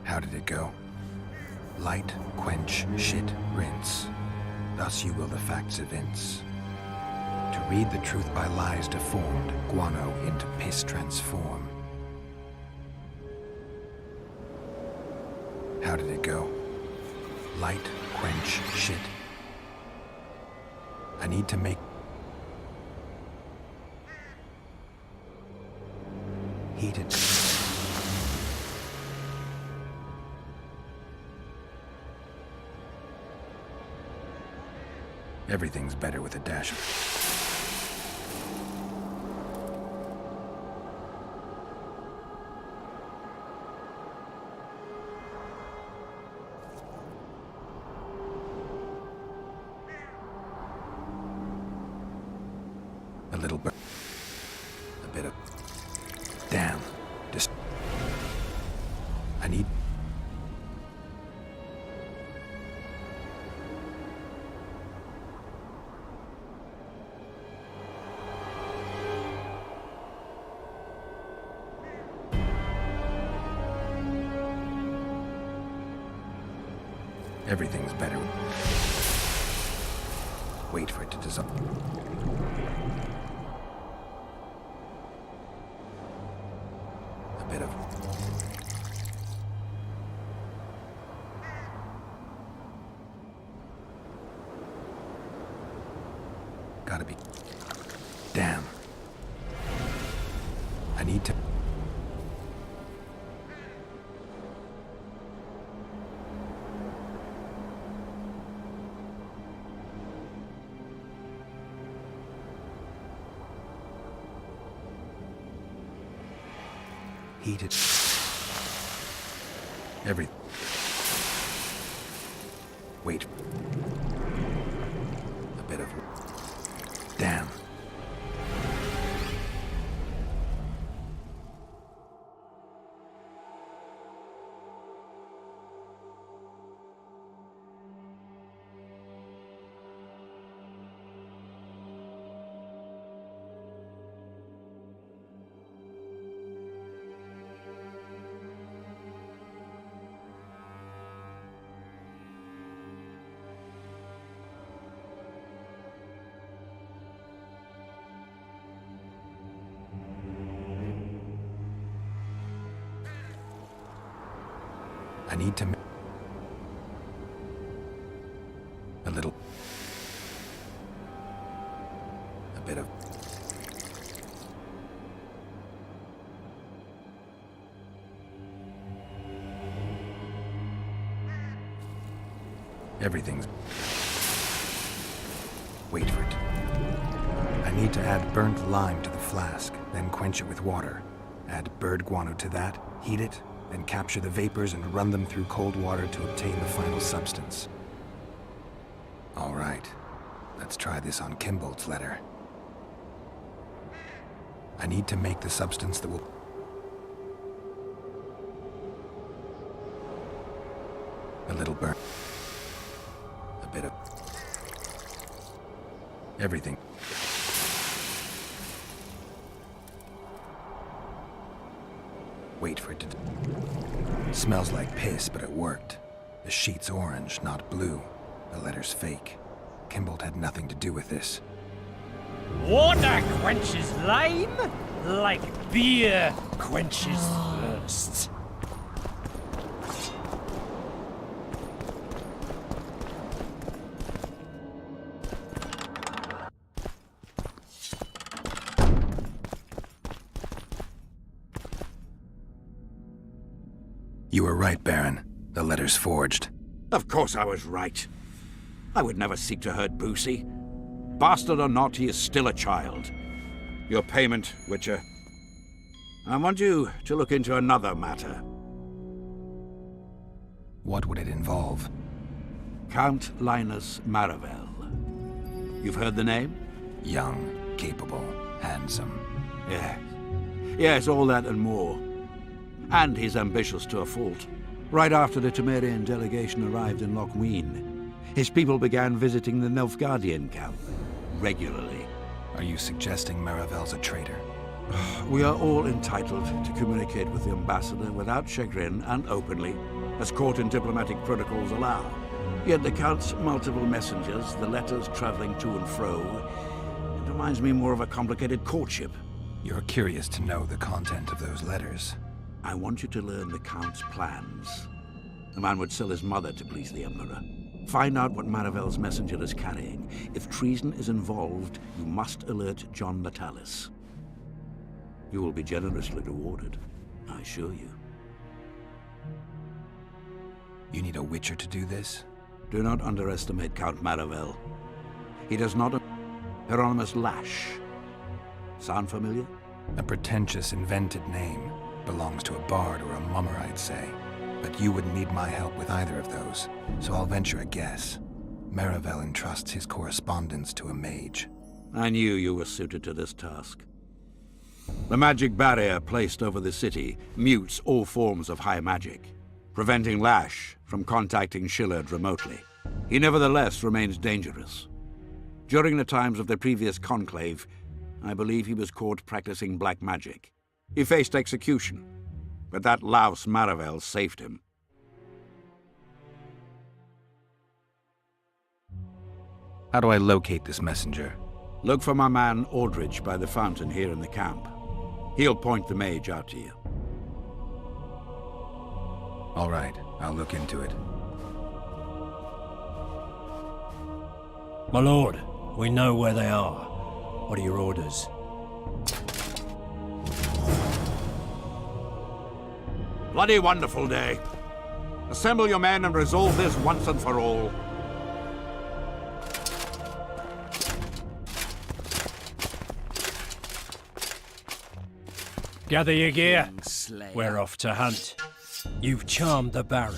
How did it go? Light, quench, shit, rinse. Thus you will the facts evince. To read the truth by lies deformed, guano into piss transform. How did it go? Light, quench, shit. I need to make... Heated. Everything's better with a dash of... A little bit. A bit of... Damn. Just... I need... Everything's better. Wait for it to dissolve. A bit of... Gotta be... Damn. I need to... Heated. Every... Wait. A bit of... Damn. I need to... A little... A bit of... Everything's... Wait for it. I need to add burnt lime to the flask, then quench it with water. Add bird guano to that, heat it, then capture the vapors and run them through cold water to obtain the final substance. All right, let's try this on Kimbold's letter. I need to make the substance that will... A little burn. A bit of... Everything. Wait for it to... Smells like piss, but it worked. The sheet's orange, not blue. The letter's fake. Kimbold had nothing to do with this. Water quenches lime, like beer quenches thirst. You were right, Baron. The letter's forged. Of course I was right. I would never seek to hurt Boosie. Bastard or not, he is still a child. Your payment, Witcher. I want you to look into another matter. What would it involve? Count Linus Maravel. You've heard the name? Young, capable, handsome. Yes. Yes, all that and more. And he's ambitious to a fault. Right after the Temerian delegation arrived in Lochween, his people began visiting the Nilfgaardian camp regularly. Are you suggesting Maravel's a traitor? We are all entitled to communicate with the ambassador without chagrin and openly. as court and diplomatic protocols allow. Yet the Count's multiple messengers, the letters traveling to and fro, it reminds me more of a complicated courtship. You're curious to know the content of those letters. I want you to learn the Count's plans. The man would sell his mother to please the Emperor. Find out what Maravel's messenger is carrying. If treason is involved, you must alert John Natalis. You will be generously rewarded, I assure you. You need a Witcher to do this? Do not underestimate Count Maravel. He does not... Hieronymus Lash. Sound familiar? A pretentious, invented name. Belongs to a bard or a mummer, I'd say. But you wouldn't need my help with either of those, so I'll venture a guess. Maravel entrusts his correspondence to a mage. I knew you were suited to this task. The magic barrier placed over the city mutes all forms of high magic, preventing Lash from contacting Shillard remotely. He nevertheless remains dangerous. During the times of the previous conclave, I believe he was caught practicing black magic. He faced execution, but that louse Maravel saved him. How do I locate this messenger? Look for my man Aldrich by the fountain here in the camp. He'll point the mage out to you. All right, I'll look into it. My lord, we know where they are. What are your orders? Bloody wonderful day. Assemble your men and resolve this once and for all. Gather your gear. We're off to hunt. You've charmed the Baron,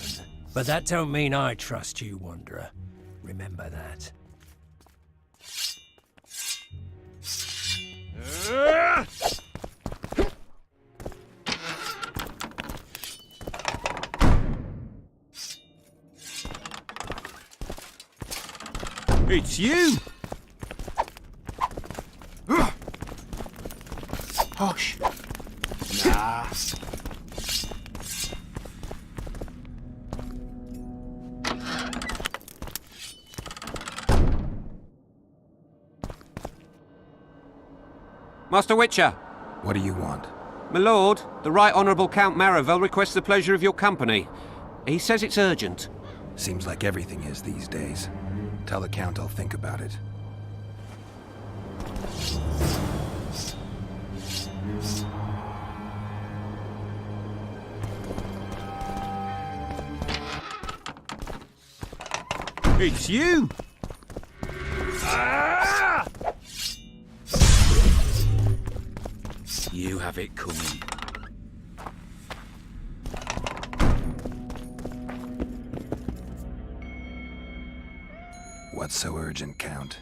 but that don't mean I trust you, Wanderer. Remember that. It's you! Hush! Nah. Master Witcher! What do you want? My lord, the Right Honourable Count Maravel requests the pleasure of your company. He says it's urgent. Seems like everything is these days. Tell the Count I'll think about it. It's you! You have it coming. What's so urgent, Count?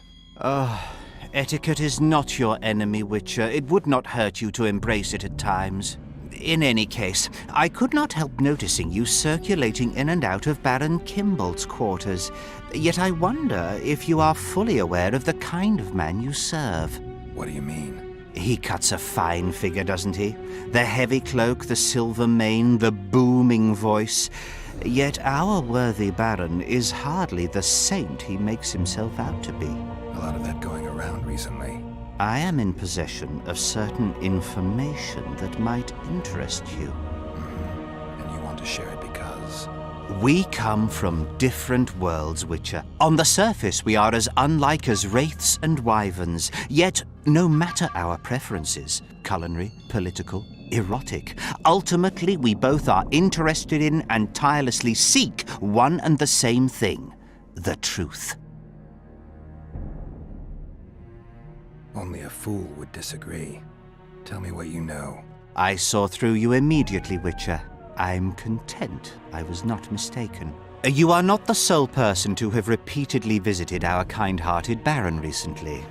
Etiquette is not your enemy, Witcher. It would not hurt you to embrace it at times. In any case, I could not help noticing you circulating in and out of Baron Kimbolt's quarters. Yet I wonder if you are fully aware of the kind of man you serve. What do you mean? He cuts a fine figure, doesn't he? The heavy cloak, the silver mane, the booming voice. Yet our worthy Baron is hardly the saint he makes himself out to be. A lot of that going around recently. I am in possession of certain information that might interest you. And you want to share it because... We come from different worlds, Witcher. On the surface, we are as unlike as wraiths and wyverns. Yet, no matter our preferences, culinary, political, erotic, ultimately we both are interested in and tirelessly seek one and the same thing: the truth. Only a fool would disagree. Tell me what you know. I saw through you immediately, Witcher. I'm content I was not mistaken. You are not the sole person to have repeatedly visited our kind-hearted Baron recently.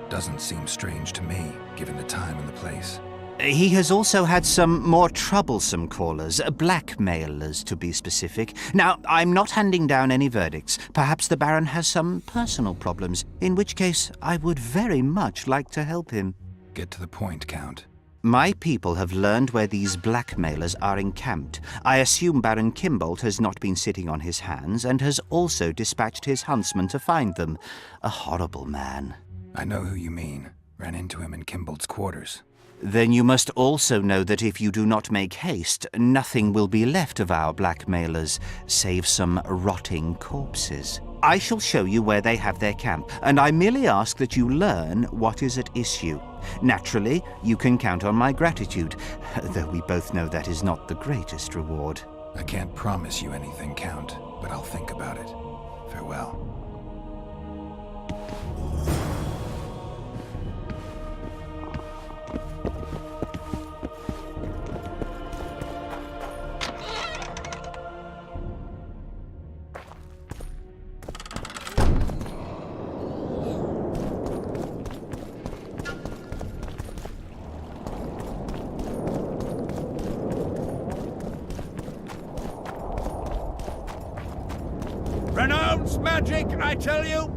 Doesn't seem strange to me, given the time and the place. He has also had some more troublesome callers, blackmailers to be specific. Now, I'm not handing down any verdicts. Perhaps the Baron has some personal problems, in which case I would very much like to help him. Get to the point, Count. My people have learned where these blackmailers are encamped. I assume Baron Kimbolt has not been sitting on his hands and has also dispatched his huntsman to find them. A horrible man. I know who you mean. Ran into him in Kimbolt's quarters. Then you must also know that if you do not make haste, nothing will be left of our blackmailers, save some rotting corpses. I shall show you where they have their camp, and I merely ask that you learn what is at issue. Naturally, you can count on my gratitude, though we both know that is not the greatest reward. I can't promise you anything, Count, but I'll think about it. Farewell. Renounce magic, I tell you!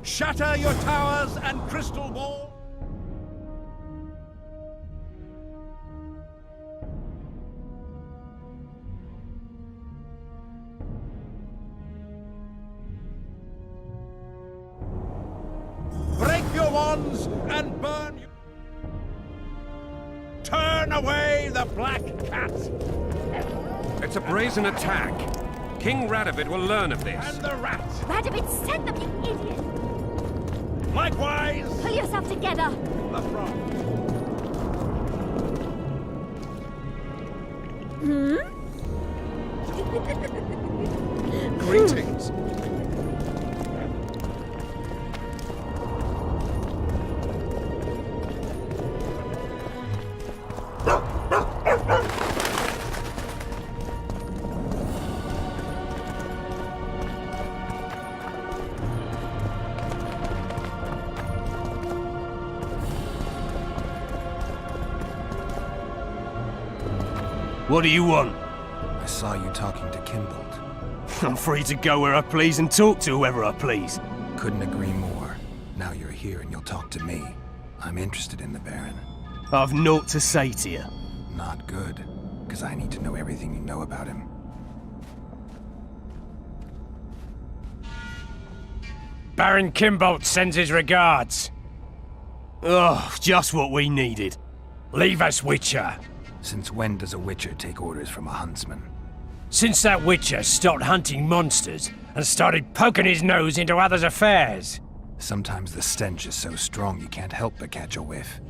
Shatter your towers and crystal balls! Break your wands and burn you. Turn away the black cat. It's a brazen attack. King Radovid will learn of this. And the rat. Radovid sent them, you idiot! Likewise, Pull yourself together! the frog. Greetings. What do you want? I saw you talking to Kimbolt. I'm free to go where I please and talk to whoever I please. Couldn't agree more. Now you're here and you'll talk to me. I'm interested in the Baron. I've naught to say to you. Not good, because I need to know everything you know about him. Baron Kimbolt sends his regards. Oh, just what we needed. Leave us, Witcher. Since when does a Witcher take orders from a huntsman? Since that Witcher stopped hunting monsters and started poking his nose into others' affairs. Sometimes the stench is so strong you can't help but catch a whiff.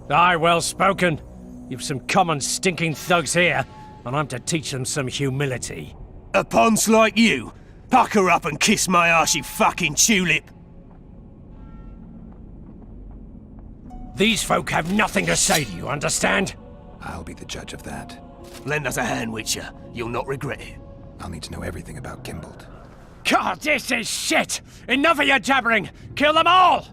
Aye, well spoken. You've some common stinking thugs here, and I'm to teach them some humility. A ponce like you? Pucker up and kiss my arse, you fucking tulip! These folk have nothing to say to you, understand? I'll be the judge of that. Lend us a hand, Witcher. You'll not regret it. I'll need to know everything about Kimbolt. God, this is shit! Enough of your jabbering! Kill them all!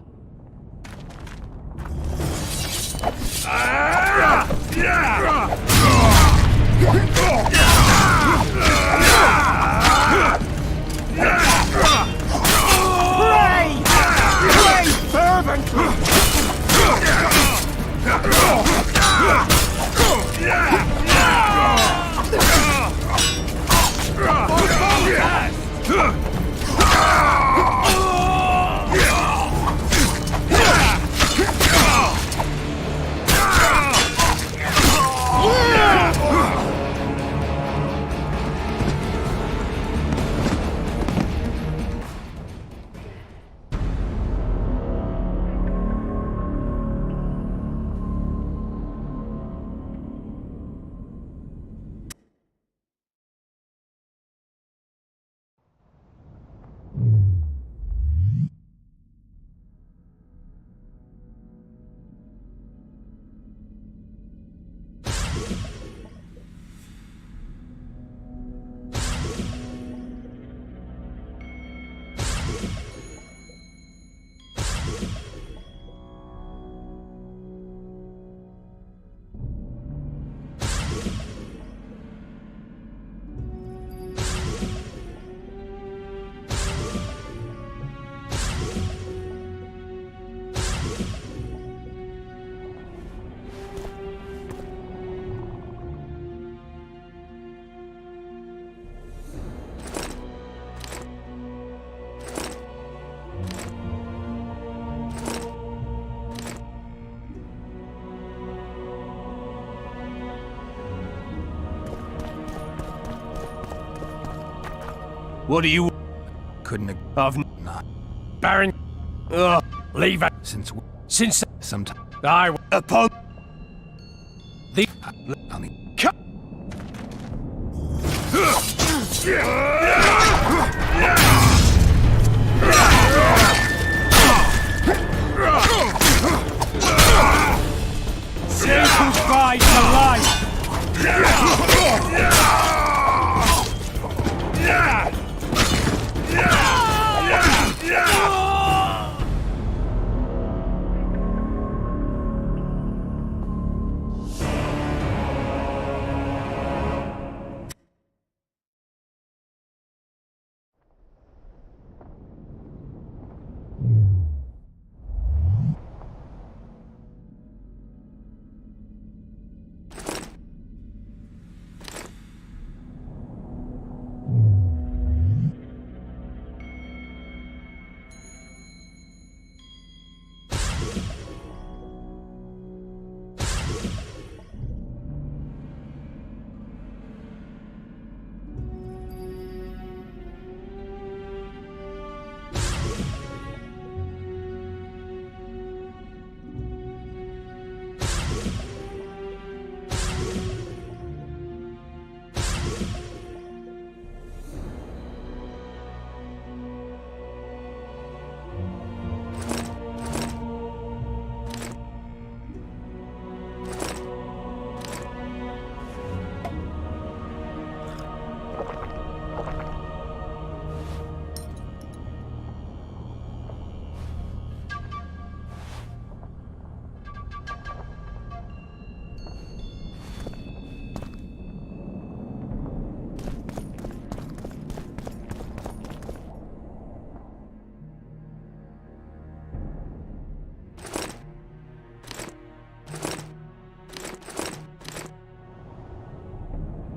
Pray! Pray fervently! What do you... Couldn't have... I've... Not Baron... Ugh, leave it. since... Since... Sometime... I... Upon... The... I'll need... Cut! Say goodbye to life!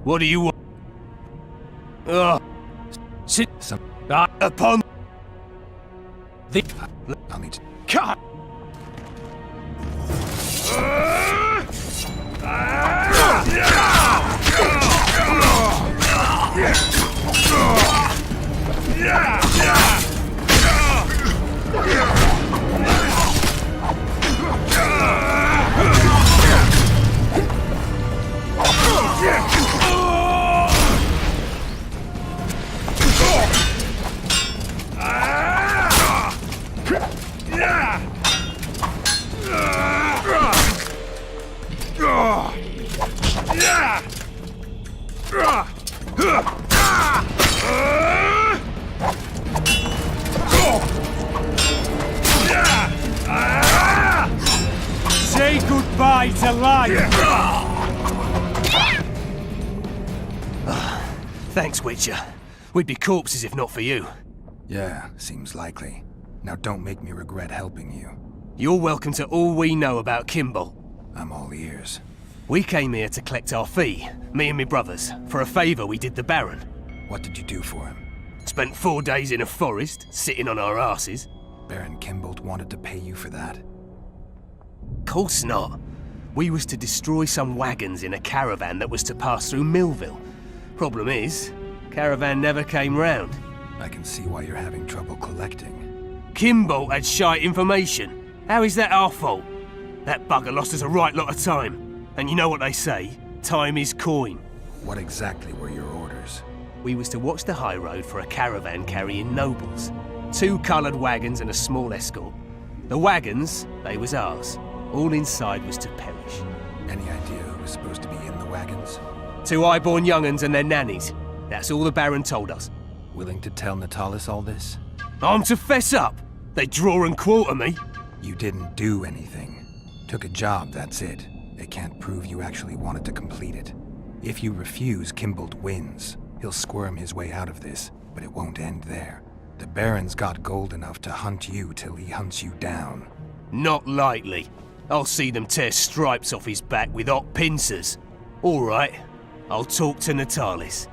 What do you want? Ugh. Sit... Some... Upon... The... I'll need to... Cut! Say goodbye to life! Thanks, Witcher. We'd be corpses if not for you. Yeah, seems likely. Now don't make me regret helping you. You're welcome to all we know about Kimball. I'm all ears. We came here to collect our fee, me and me brothers, for a favour we did the Baron. What did you do for him? Spent 4 days in a forest, sitting on our asses. Baron Kimbolt wanted to pay you for that? Course not. We was to destroy some wagons in a caravan that was to pass through Millville. Problem is, caravan never came round. I can see why you're having trouble collecting. Kimball had shite information. How is that our fault? That bugger lost us a right lot of time. And you know what they say, time is coin. What exactly were your orders? We was to watch the high road for a caravan carrying nobles. 2 coloured wagons and a small escort. The wagons, they was ours. All inside was to perish. Any idea who was supposed to be in the wagons? 2 high-born young'uns and their nannies. That's all the Baron told us. Willing to tell Natalis all this? I'm to fess up. They draw and quarter me. You didn't do anything. Took a job, that's it. They can't prove you actually wanted to complete it. If you refuse, Kimbolt wins. He'll squirm his way out of this, but it won't end there. The Baron's got gold enough to hunt you till he hunts you down. Not likely. I'll see them tear stripes off his back with hot pincers. All right, I'll talk to Natalis.